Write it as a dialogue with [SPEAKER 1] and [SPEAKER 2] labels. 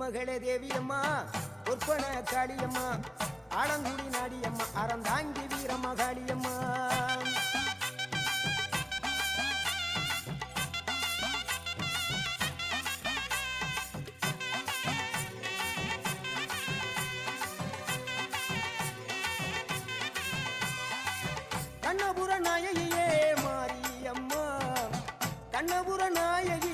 [SPEAKER 1] திருமகளே தேவியம்மா பொற்பன காளியம்மா ஆலங்குடி நாடியம்மா அறந்தாங்கி வீரம்மா காளியம்மா கண்ணபுர நாயகியே மாரியம்மா கண்ணபுர நாயகி